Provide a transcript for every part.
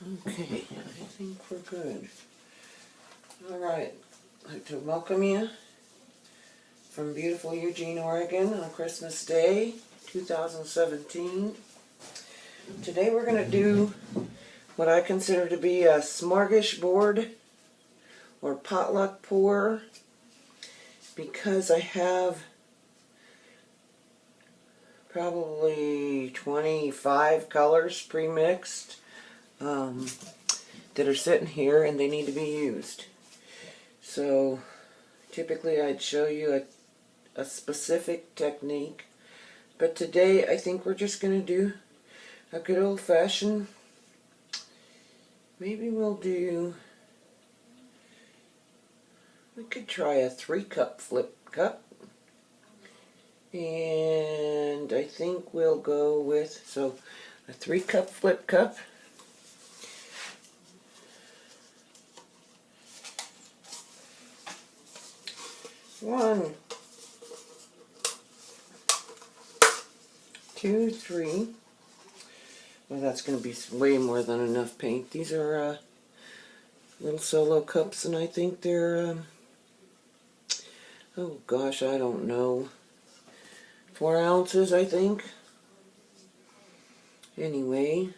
Okay, I think we're good. Alright, I'd like to welcome you from beautiful Eugene, Oregon on Christmas Day, 2017. Today we're going to do what I consider to be a smorgasbord or potluck pour, because I have probably 25 colors pre-mixed that are sitting here and they need to be used. So typically I'd show you a specific technique, but today I think we're just going to do a good old-fashioned, maybe we could try a 3-cup flip cup, and I think we'll go with, so a 3-cup flip cup. One, two, three. Well, that's going to be way more than enough paint. These are little solo cups, and I think they're, oh gosh, I don't know, 4 ounces, I think. Anyway,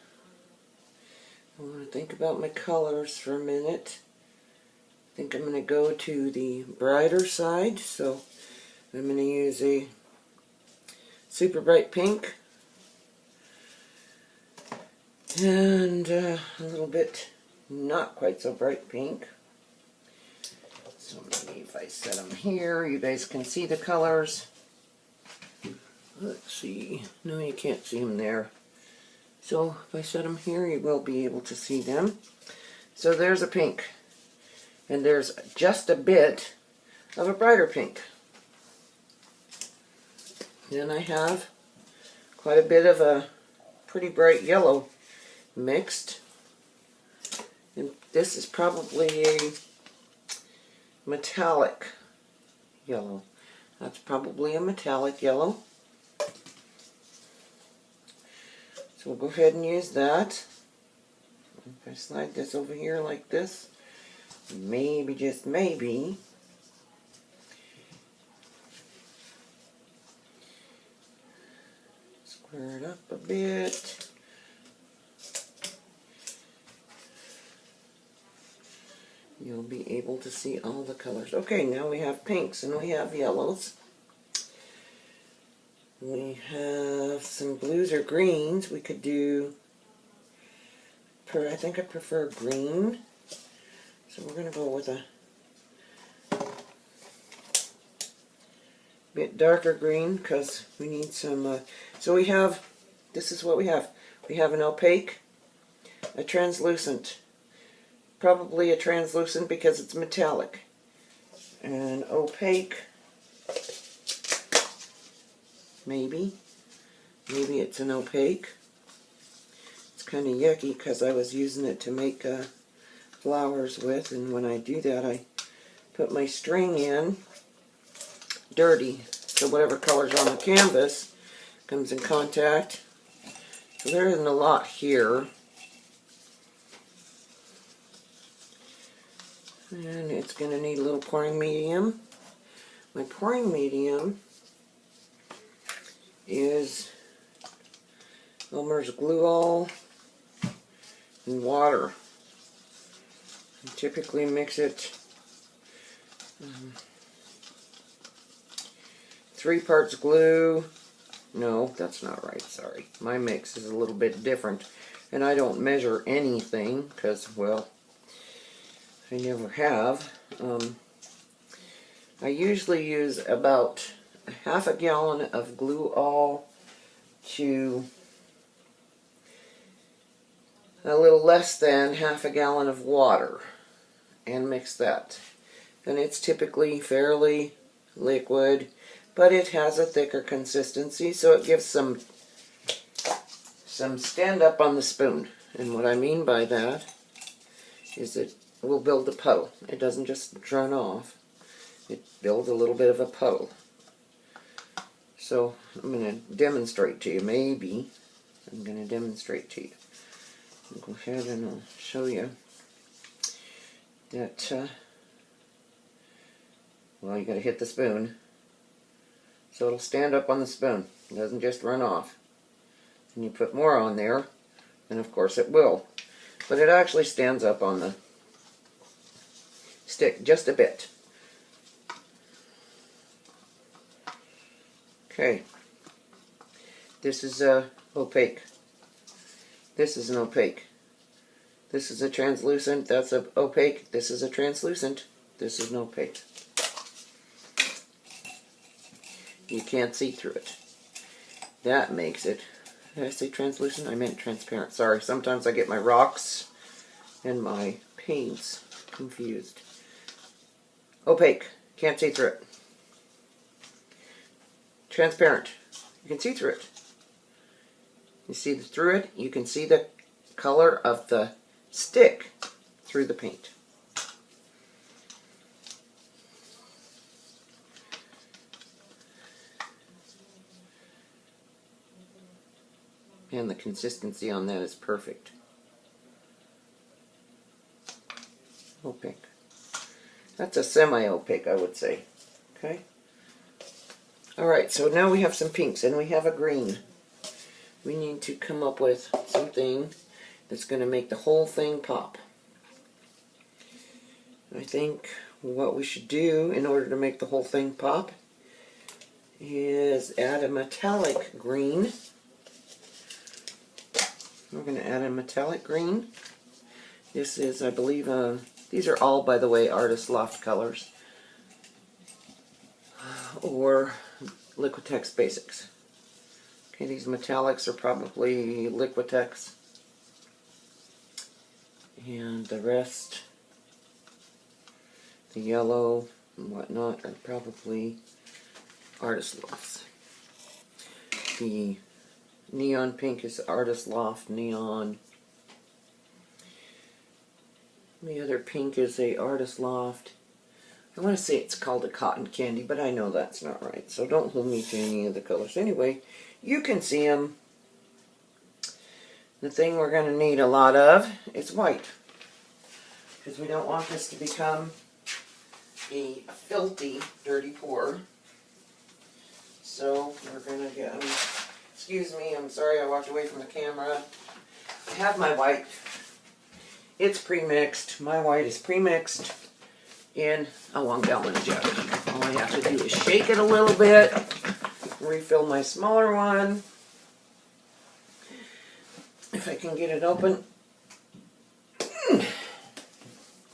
I want to think about my colors for a minute. I think I'm going to go to the brighter side, so I'm going to use a super bright pink and a little bit not quite so bright pink. So maybe if I set them here, you guys can see the colors. Let's see. No, you can't see them there. So if I set them here, you will be able to see them. So there's a pink. And there's just a bit of a brighter pink. Then I have quite a bit of a pretty bright yellow mixed. And this is probably a metallic yellow. That's probably a metallic yellow. So we'll go ahead and use that. If I slide this over here like this, maybe, just maybe, square it up a bit. You'll be able to see all the colors. Okay, now we have pinks and we have yellows. We have some blues or greens. We could do, I think I prefer green. So we're going to go with a bit darker green because we need some, so we have, this is what we have. We have an opaque, a translucent, probably a translucent because it's metallic, an opaque, maybe it's an opaque. It's kind of yucky because I was using it to make flowers with, and when I do that I put my string in dirty, so whatever color's on the canvas comes in contact. So there isn't a lot here, and it's going to need a little pouring medium. My pouring medium is Elmer's Glue All and water. I typically mix it 3 parts glue. No, that's not right, sorry. My mix is a little bit different, and I don't measure anything because, well, I never have. I usually use about half a gallon of Glue All to a little less than half a gallon of water, and mix that. And it's typically fairly liquid, but it has a thicker consistency, so it gives some stand up on the spoon. And what I mean by that is it will build a puddle. It doesn't just run off. It builds a little bit of a puddle. So I'm going to demonstrate to you, maybe. I'm going to demonstrate to you. I'll go ahead and I'll show you that, well, you got to hit the spoon so it'll stand up on the spoon. It doesn't just run off. And you put more on there, and of course it will. But it actually stands up on the stick just a bit. Okay. This is opaque. This is an opaque. This is a translucent. That's a opaque. This is a translucent. This is an opaque. You can't see through it. That makes it, did I say translucent? I meant transparent. Sorry, sometimes I get my rocks and my paints confused. Opaque. Can't see through it. Transparent. You can see through it. You see through it, you can see the color of the stick through the paint. And the consistency on that is perfect. Opaque. That's a semi-opaque, I would say. Okay? Alright, so now we have some pinks and we have a green. We need to come up with something that's going to make the whole thing pop. I think what we should do in order to make the whole thing pop is add a metallic green. We're going to add a metallic green. This is, I believe, these are all, by the way, Artist Loft colors. Or Liquitex Basics. Okay, these metallics are probably Liquitex. And the rest, the yellow and whatnot, are probably Artist Lofts. The neon pink is Artist Loft Neon. The other pink is a Artist Loft. I want to say it's called a Cotton Candy, but I know that's not right. So don't hold me to any of the colors. Anyway, you can see them. The thing we're going to need a lot of is white. Because we don't want this to become a filthy, dirty pour. So we're going to get, excuse me, I'm sorry I walked away from the camera. I have my white. It's pre-mixed. My white is pre-mixed in a 1 gallon jug. All I have to do is shake it a little bit, refill my smaller one. If I can get it open.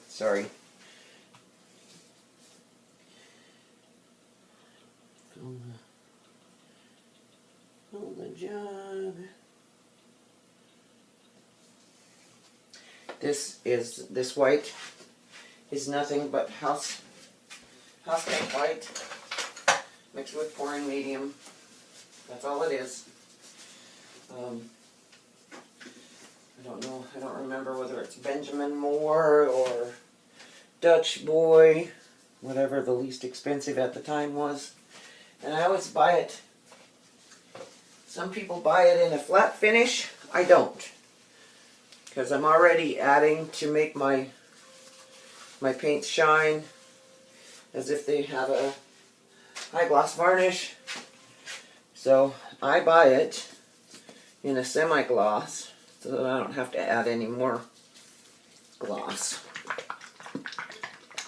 Sorry. Fill the jug. This white is nothing but house paint white mixed with pouring medium. That's all it is. I don't know. I don't remember whether it's Benjamin Moore or Dutch Boy, whatever the least expensive at the time was. And I always buy it. Some people buy it in a flat finish. I don't, because I'm already adding to make my paints shine as if they have a high gloss varnish. So I buy it in a semi-gloss so that I don't have to add any more gloss.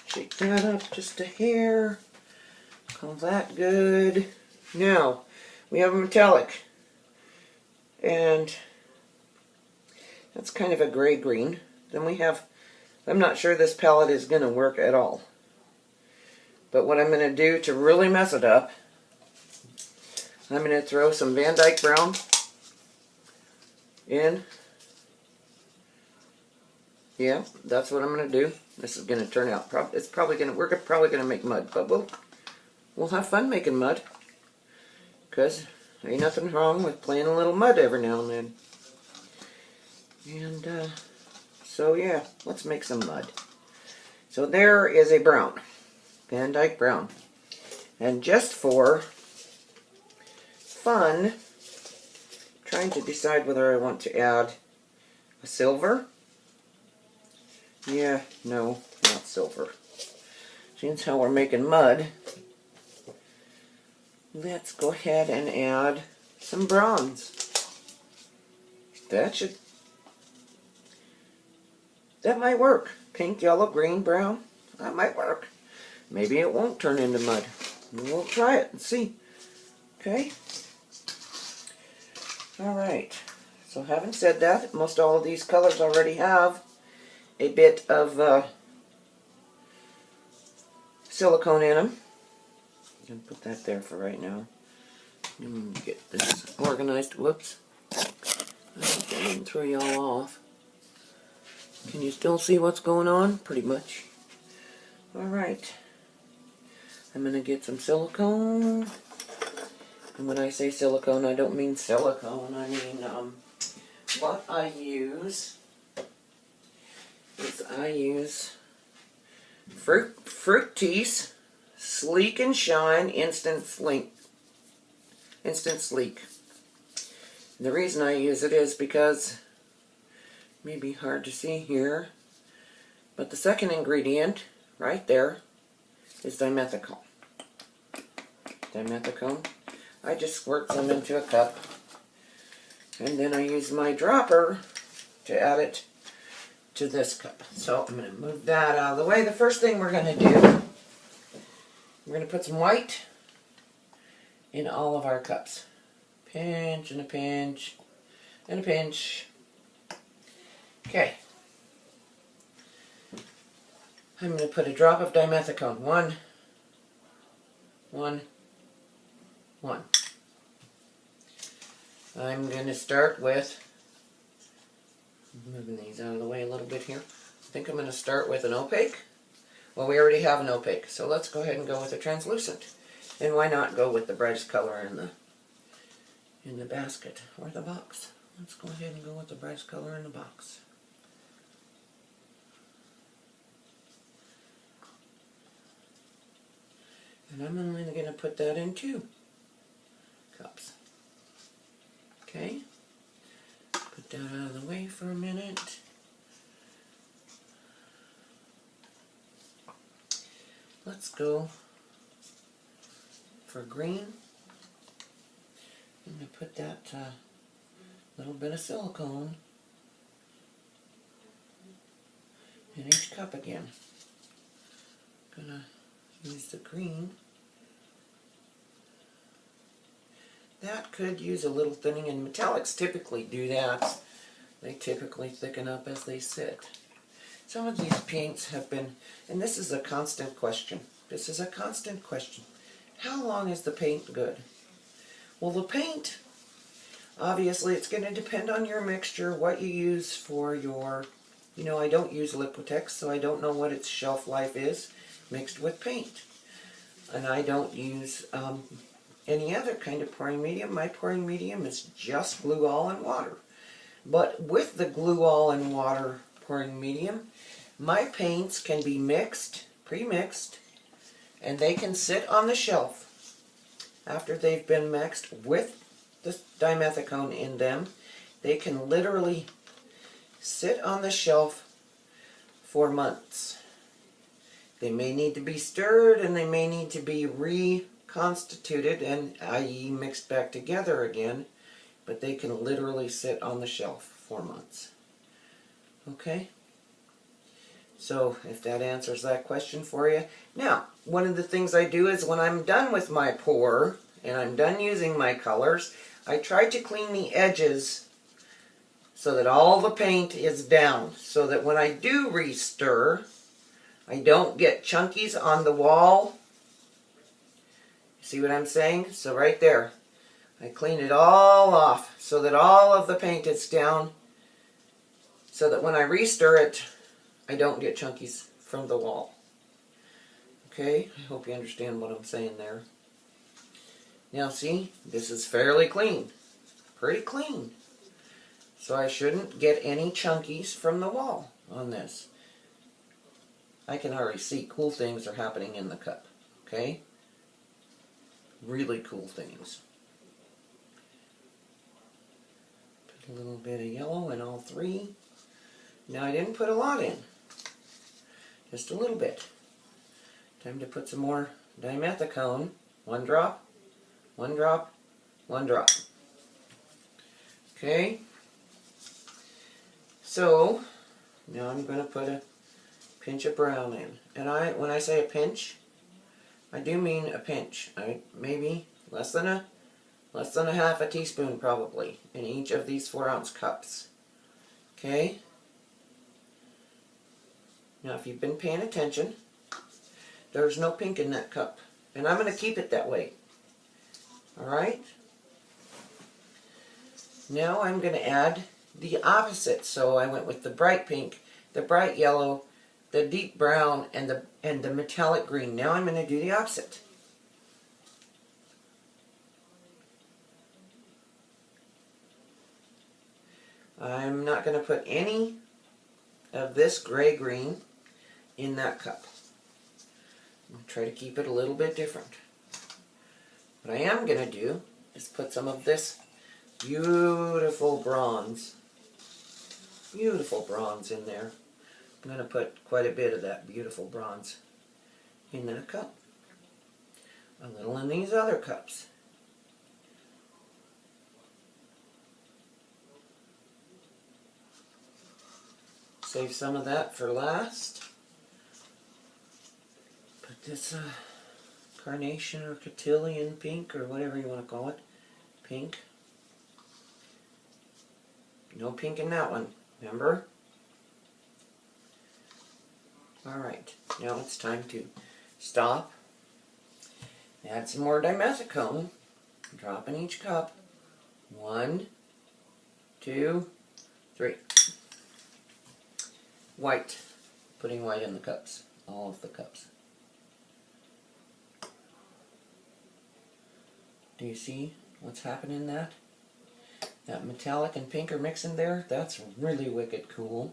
Shake that up just a hair. Call that good. Now we have a metallic, and that's kind of a gray green. Then we have, I'm not sure this palette is going to work at all. But what I'm going to do to really mess it up, I'm going to throw some Van Dyke Brown in. Yeah, that's what I'm going to do. This is going to turn out, it's probably going to, we're probably going to make mud, but we'll have fun making mud. Because there ain't nothing wrong with playing a little mud every now and then. And so yeah, let's make some mud. So there is a brown, Van Dyke Brown. And just for fun, trying to decide whether I want to add A silver? Yeah, no, not silver. Since how we're making mud, let's go ahead and add some bronze. That might work. Pink, yellow, green, brown. That might work. Maybe it won't turn into mud. We'll try it and see. Okay? Alright. So having said that, most all of these colors already have a bit of silicone in them. I'm going to put that there for right now. Get this organized. Whoops. I hope I didn't throw y'all off. Can you still see what's going on? Pretty much. Alright. I'm going to get some silicone. And when I say silicone, I don't mean silicone. I mean, what I use is I use Fructis Sleek and Shine Instant Sleek. The reason I use it is because, it may be hard to see here, but the second ingredient, right there, is dimethicone. I just squirt some into a cup, and then I use my dropper to add it to this cup. So I'm going to move that out of the way. The first thing we're going to do, we're going to put some white in all of our cups. Pinch and a pinch and a pinch. Okay. I'm going to put a drop of dimethicone. One. I'm going to start with, moving these out of the way a little bit here. I think I'm going to start with an opaque. Well, we already have an opaque, so let's go ahead and go with a translucent. And why not go with the brightest color in the basket or the box? Let's go ahead and go with the brightest color in the box. And I'm only going to put that in 2 cups. Okay, put that out of the way for a minute. Let's go for green. I'm going to put that little bit of silicone in each cup again. I'm going to use the green. That could use a little thinning, and metallics typically do that. They typically thicken up as they sit. Some of these paints have been, and this is a constant question. How long is the paint good? Well, the paint, obviously, it's going to depend on your mixture, what you use for your, I don't use Liquitex, so I don't know what its shelf life is mixed with paint. And I don't use any other kind of pouring medium. My pouring medium is just glue all and water. But with the glue all and water pouring medium, my paints can be mixed, pre-mixed, and they can sit on the shelf after they've been mixed with the dimethicone in them. They can literally sit on the shelf for months. They may need to be stirred, and they may need to be reconstituted, and i.e. mixed back together again, but they can literally sit on the shelf for months. Okay? So, if that answers that question for you. Now, one of the things I do is when I'm done with my pour, and I'm done using my colors, I try to clean the edges so that all the paint is down, so that when I do re-stir, I don't get chunkies on the wall. See what I'm saying? So right there, I clean it all off so that all of the paint is down, so that when I re-stir it, I don't get chunkies from the wall. Okay, I hope you understand what I'm saying there. Now see, this is fairly clean. Pretty clean. So I shouldn't get any chunkies from the wall on this. I can already see cool things are happening in the cup. Okay? Really cool things. Put a little bit of yellow in all 3. Now I didn't put a lot in, just a little bit. Time to put some more dimethicone. 1 drop, 1 drop, 1 drop. Okay, so now I'm going to put a pinch of brown in. And when I say a pinch, I do mean a pinch. Maybe less than a half a teaspoon probably in each of these 4-ounce cups. Okay? Now if you've been paying attention, there's no pink in that cup. And I'm going to keep it that way. Alright? Now I'm going to add the opposite. So I went with the bright pink, the bright yellow, the deep brown, and the metallic green. Now I'm going to do the opposite. I'm not going to put any of this gray-green in that cup. I'm going to try to keep it a little bit different. What I am going to do is put some of this beautiful bronze in there. I'm going to put quite a bit of that beautiful bronze in that cup. A little in these other cups. Save some of that for last. Put this carnation or cotillion pink, or whatever you want to call it, pink. No pink in that one, remember? Alright, now it's time to stop. Add some more dimethicone. Drop in each cup. 1, 2, 3. White. Putting white in the cups. All of the cups. Do you see what's happening in that? That metallic and pink are mixing there. That's really wicked cool.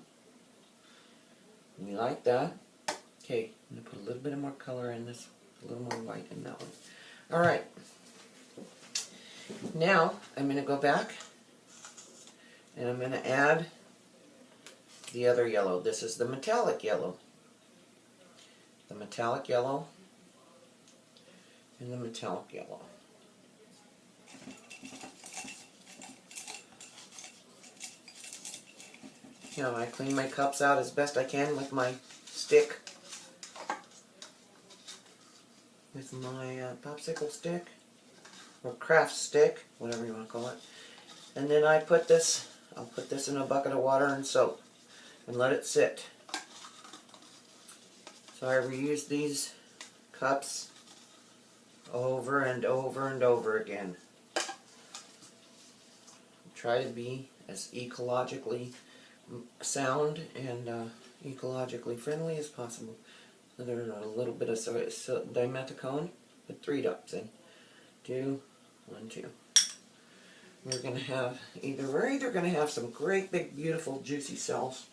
We like that. Okay, I'm going to put a little bit more color in this. A little more white in that one. Alright. Now, I'm going to go back and I'm going to add the other yellow. This is the metallic yellow. The metallic yellow and the metallic yellow. Now I clean my cups out as best I can with my stick. With my popsicle stick. Or craft stick, whatever you want to call it. And then I'll put this in a bucket of water and soap. And let it sit. So I reuse these cups over and over and over again. Try to be as ecologically sound and ecologically friendly as possible. So there's a little bit of dimethicone, put 3 drops in. 2, 1, 2. We're either going to have some great big beautiful juicy cells,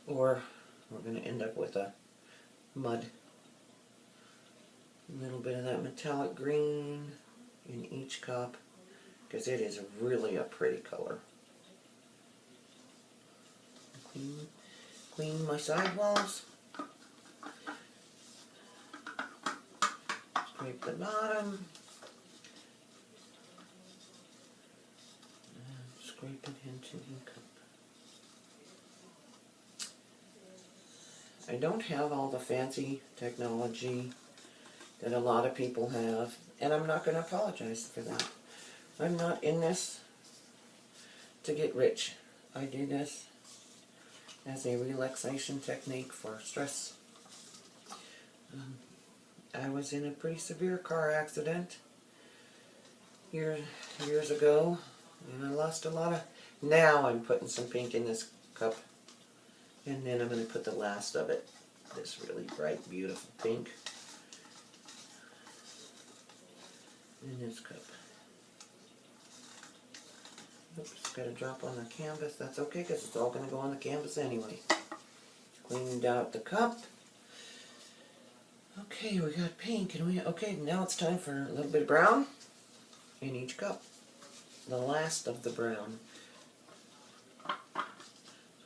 or we're going to end up with a mud. A little bit of that metallic green in each cup, because it is really a pretty color. Clean my sidewalls. Scrape the bottom. And scrape it into the cup. I don't have all the fancy technology that a lot of people have, and I'm not going to apologize for that. I'm not in this to get rich. I do this as a relaxation technique for stress. I was in a pretty severe car accident years ago, and I lost a lot of... Now I'm putting some pink in this cup. And then I'm going to put the last of it, this really bright, beautiful pink, in this cup. Oops, got a drop on the canvas. That's okay, because it's all going to go on the canvas anyway. Cleaned out the cup. Okay, we got pink, and okay, now it's time for a little bit of brown in each cup. The last of the brown.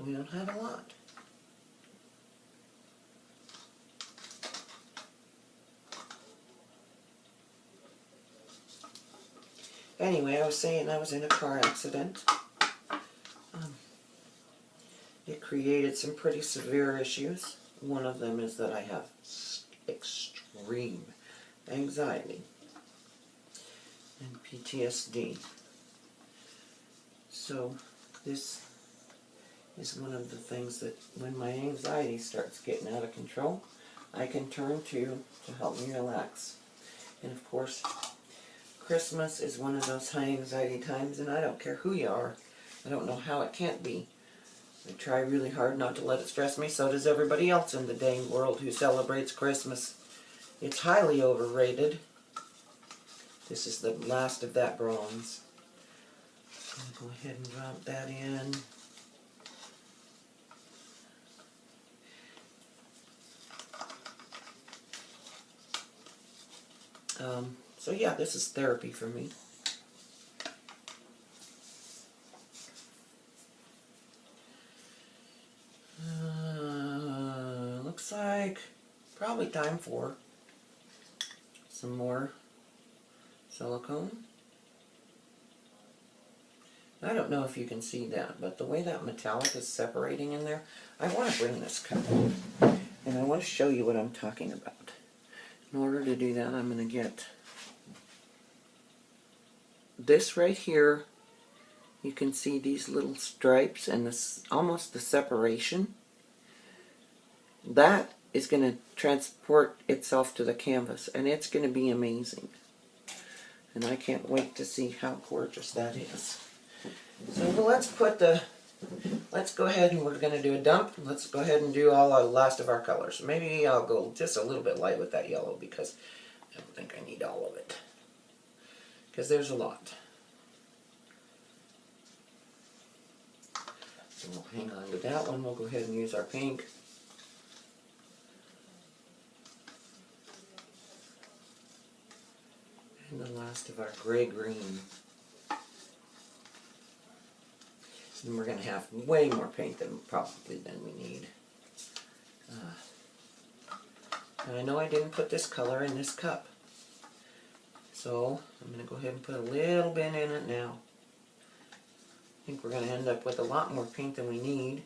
We don't have a lot. Anyway, I was saying I was in a car accident. It created some pretty severe issues. One of them is that I have extreme anxiety and PTSD. So this is one of the things that when my anxiety starts getting out of control, I can turn to help me relax. And of course, Christmas is one of those high anxiety times, and I don't care who you are. I don't know how it can't be. I try really hard not to let it stress me. So does everybody else in the dang world who celebrates Christmas. It's highly overrated. This is the last of that bronze. I'm going to go ahead and drop that in. So yeah, this is therapy for me. Looks like probably time for some more silicone. I don't know if you can see that, but the way that metallic is separating in there, I want to bring this cup and I want to show you what I'm talking about. In order to do that, I'm going to get this right here. You can see these little stripes and this almost the separation. That is going to transport itself to the canvas, and it's going to be amazing. And I can't wait to see how gorgeous that is. So let's go ahead and we're going to do a dump. Let's go ahead and do all the last of our colors. Maybe I'll go just a little bit light with that yellow because I don't think I need all of it. Because there's a lot. So we'll hang on to that one. We'll go ahead and use our pink. And the last of our gray-green. And we're going to have way more paint than we need. And I know I didn't put this color in this cup. So I'm going to go ahead and put a little bit in it now. I think we're going to end up with a lot more paint than we need.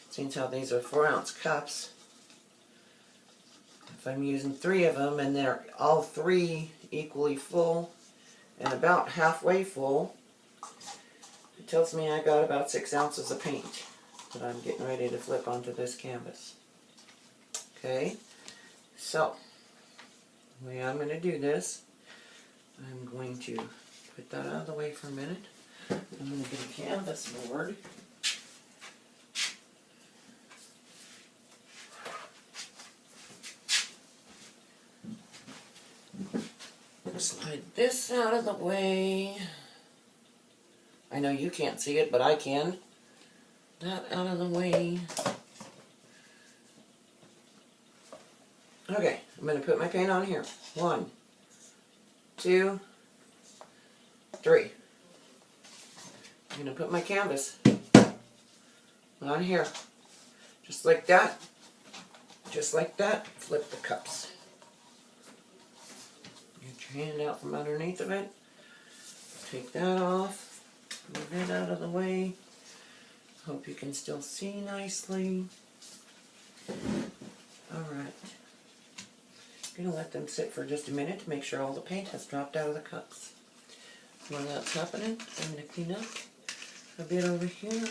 Since how these are 4-ounce cups. If I'm using 3 of them and they're all 3 equally full and about halfway full, it tells me I got about 6 ounces of paint that I'm getting ready to flip onto this canvas. Okay, so the way I'm going to do this, I'm going to put that out of the way for a minute. I'm going to get a canvas board. Slide this out of the way. I know you can't see it, but I can. That out of the way. Okay, I'm going to put my paint on here. 1, 2, 3. I'm going to put my canvas on here. Just like that. Just like that. Flip the cups. Get your hand out from underneath of it. Take that off. Move it out of the way. Hope you can still see nicely. Alright. I'm going to let them sit for just a minute to make sure all the paint has dropped out of the cups. While that's happening, I'm going to clean up a bit over here.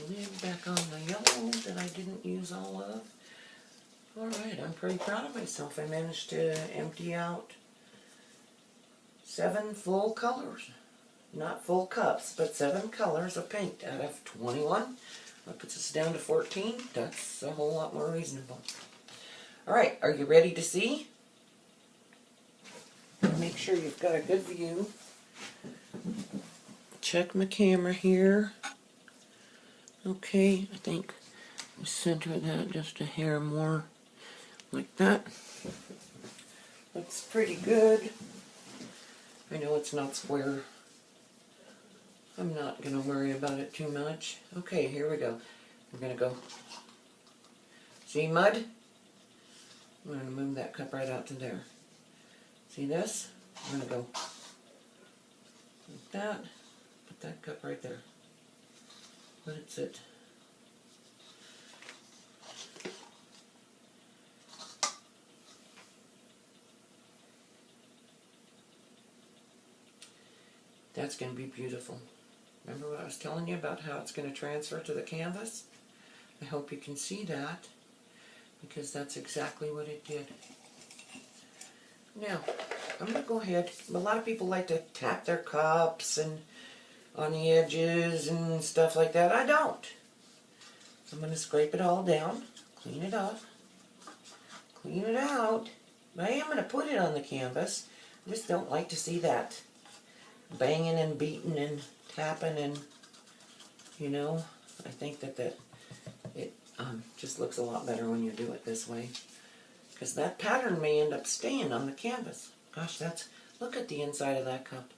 Lid back on the yellow that I didn't use all of. Alright, I'm pretty proud of myself. I managed to empty out 7 full colors. Not full cups, but 7 colors of paint out of 21. That puts us down to 14. That's a whole lot more reasonable. Alright, are you ready to see? Make sure you've got a good view. Check my camera here. Okay, I think we center that just a hair more like that. Looks pretty good. I know it's not square. I'm not going to worry about it too much. Okay, here we go. We're going to go. See mud? I'm going to move that cup right out to there. See this? I'm going to go like that. Put that cup right there. Let it sit. That's going to be beautiful. Remember what I was telling you about how it's going to transfer to the canvas? I hope you can see that, because that's exactly what it did. Now, I'm going to go ahead. A lot of people like to tap their cups and on the edges and stuff like that. I don't. So I'm going to scrape it all down, clean it up, clean it out. I am going to put it on the canvas. I just don't like to see that banging and beating and tapping, and you know, I think that it just looks a lot better when you do it this way, because that pattern may end up staying on the canvas. Gosh, look at the inside of that cup.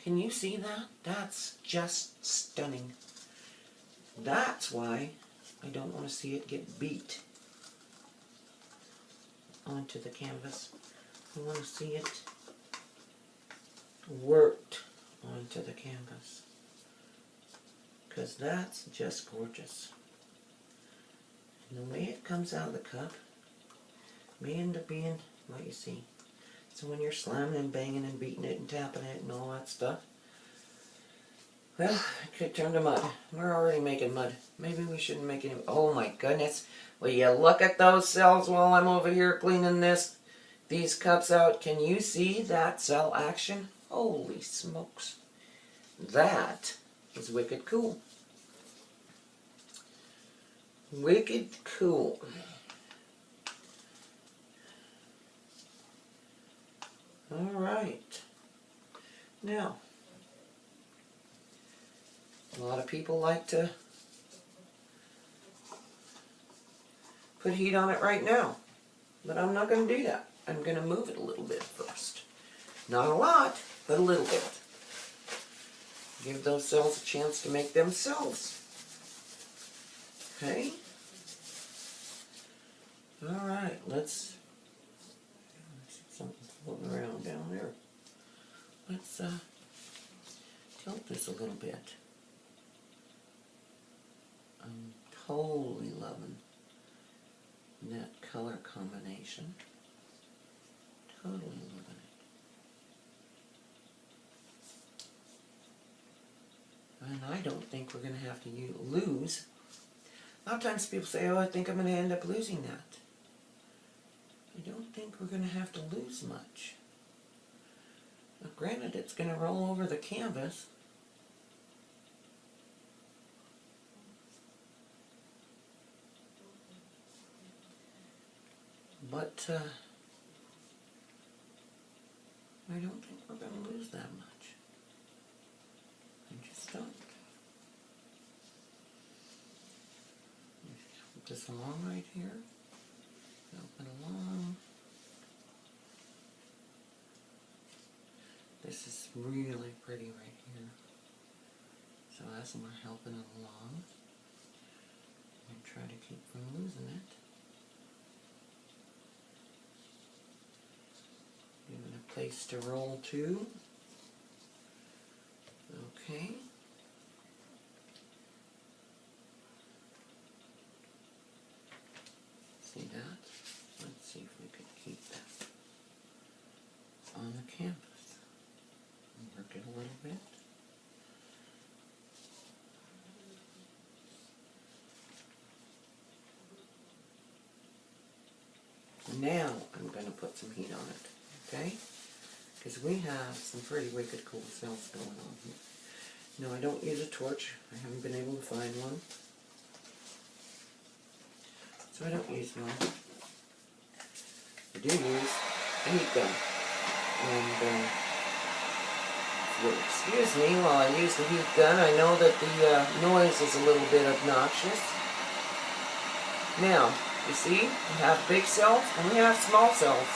Can you see that? That's just stunning. That's why I don't want to see it get beat onto the canvas. I want to see it worked onto the canvas, because that's just gorgeous. And the way it comes out of the cup may end up being what you see. So when you're slamming and banging and beating it and tapping it and all that stuff, well, it could turn to mud. We're already making mud. Maybe we shouldn't make any. Oh my goodness. Will you look at those cells while I'm over here cleaning these cups out? Can you see that cell action? Holy smokes. That is wicked cool. Wicked cool. Alright. Now, a lot of people like to put heat on it right now, but I'm not going to do that. I'm going to move it a little bit first. Not a lot, but a little bit. Give those cells a chance to make themselves. Okay? Alright, let's see something floating around down there. Let's tilt this a little bit. I'm totally loving that color combination. Totally loving it. And I don't think we're going to have to lose. A lot of times people say, oh, I think I'm going to end up losing that. I don't think we're going to have to lose much. Now, granted, it's going to roll over the canvas. But I don't think we're going to lose that much. I just don't. Put this along right here. Open along. This is really pretty right here. So as we're helping it along, and try to keep from losing it. Give it a place to roll to. Okay. See that? Let's see if we could keep that on the canvas. Work it a little bit. Now I'm going to put some heat on it, okay? Because we have some pretty wicked cool cells going on here. No, I don't use a torch. I haven't been able to find one. So I don't use one. I do use a heat gun. And if you'll excuse me while I use the heat gun, I know that the noise is a little bit obnoxious. Now, you see, we have big cells and we have small cells.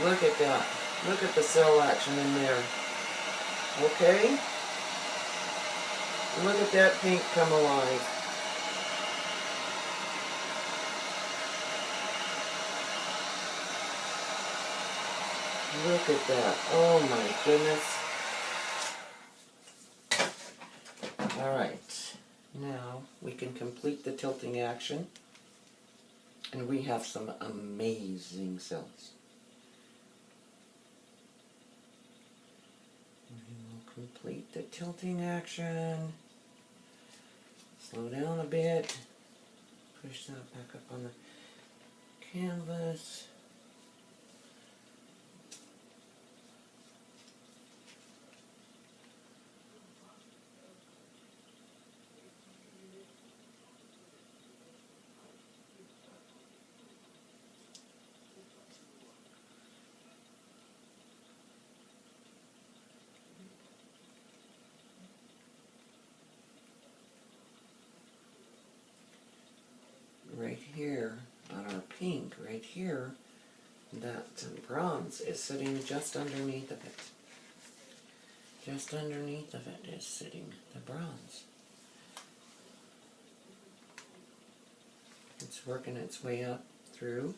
Look at that. Look at the cell action in there. Okay? Look at that pink come alive. Look at that. Oh my goodness. Alright. Now we can complete the tilting action. And we have some amazing cells. We will complete the tilting action. Slow down a bit. Push that back up on the canvas. Right here on our pink, right here, that bronze is sitting just underneath of it. Just underneath of it is sitting the bronze. It's working its way up through.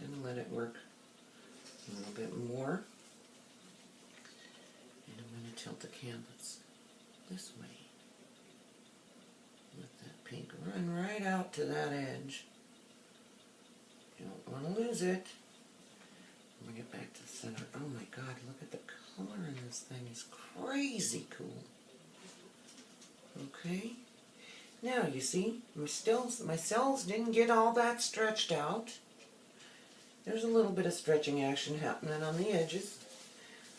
And let it work a little bit more. And I'm going to tilt the canvas this way. Let that pink run right out to that edge. You don't want to lose it. Bring it back to the center. Oh my God, look at the color in this thing. It's crazy cool. Okay. Now, you see, my cells didn't get all that stretched out. There's a little bit of stretching action happening on the edges.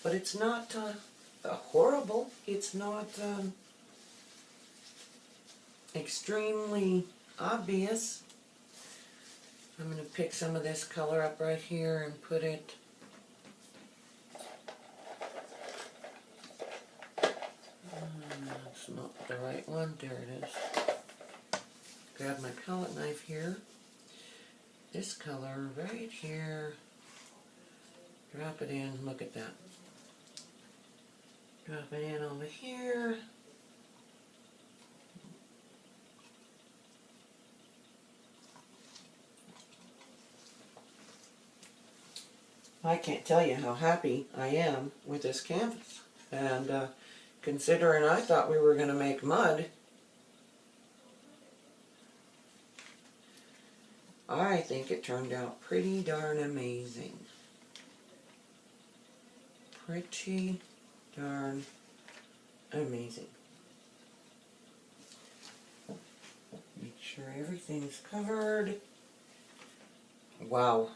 But it's not horrible. It's not extremely obvious. I'm going to pick some of this color up right here and put it that's not the right one. There it is. Grab my palette knife here. This color right here. Drop it in. Look at that. Drop it in over here. I can't tell you how happy I am with this canvas. And considering I thought we were going to make mud, I think it turned out pretty darn amazing. Pretty darn amazing. Make sure everything's covered. Wow,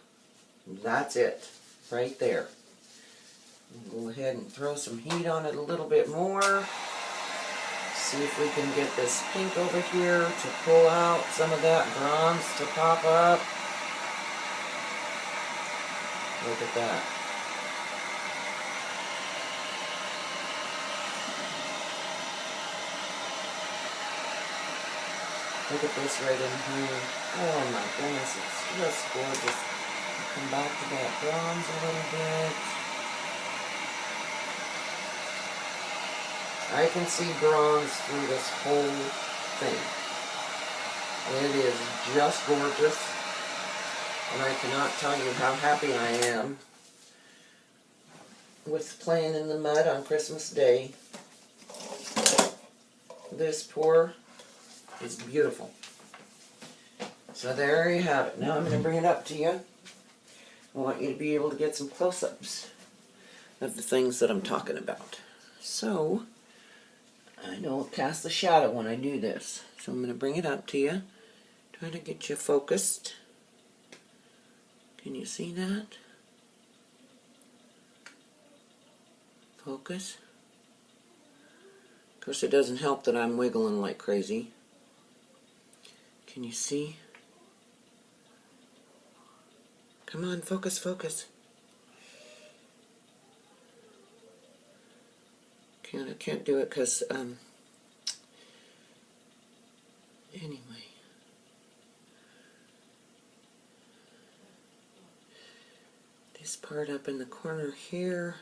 that's it. Right there. We'll go ahead and throw some heat on it a little bit more. See if we can get this pink over here to pull out some of that bronze to pop up. Look at that. Look at this right in here. Oh my goodness, it's just gorgeous. Come back to that bronze a little bit. I can see bronze through this whole thing. It is just gorgeous. And I cannot tell you how happy I am with playing in the mud on Christmas Day. This pour is beautiful. So there you have it. Now I'm going to bring it up to you. I want you to be able to get some close-ups of the things that I'm talking about. So, I don't cast the shadow when I do this. So I'm going to bring it up to you. Try to get you focused. Can you see that? Focus. Of course, it doesn't help that I'm wiggling like crazy. Can you see? Come on, focus, focus. I can't do it because, anyway. this part up in the corner here.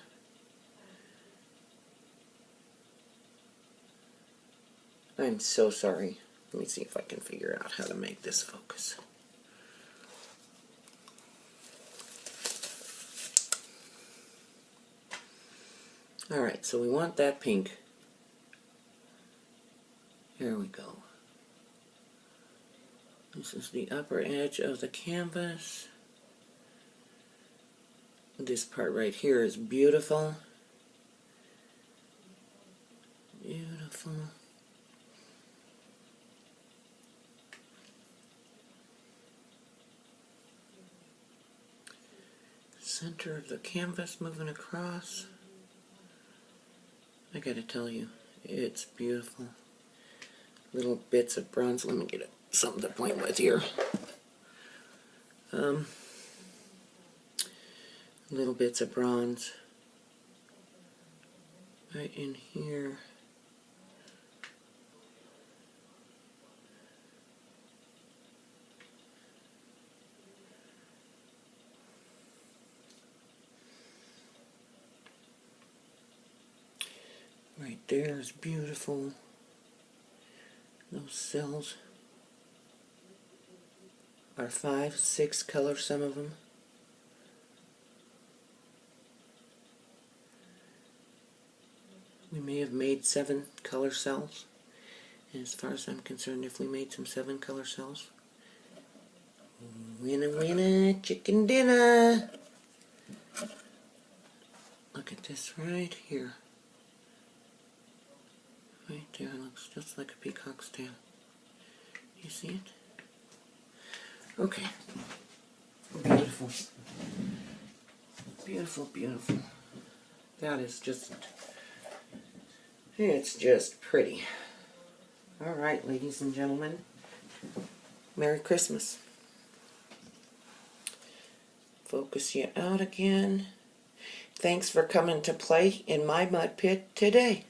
I'm so sorry. Let me see if I can figure out how to make this focus. Alright, so we want that pink. Here we go. This is the upper edge of the canvas. This part right here is beautiful. Beautiful. Center of the canvas moving across. I gotta tell you, it's beautiful. Little bits of bronze. Let me get something to point with here. Little bits of bronze right in here. Right there is beautiful. Those cells are 5, 6 colors, some of them. We may have made 7 color cells. And as far as I'm concerned, if we made some 7 color cells, winner, winner, chicken dinner. Look at this right here. Right there, it looks just like a peacock's tail. You see it? Okay. Beautiful. Beautiful, beautiful. That is just, it's just pretty. Alright, ladies and gentlemen. Merry Christmas. Focus you out again. Thanks for coming to play in my mud pit today.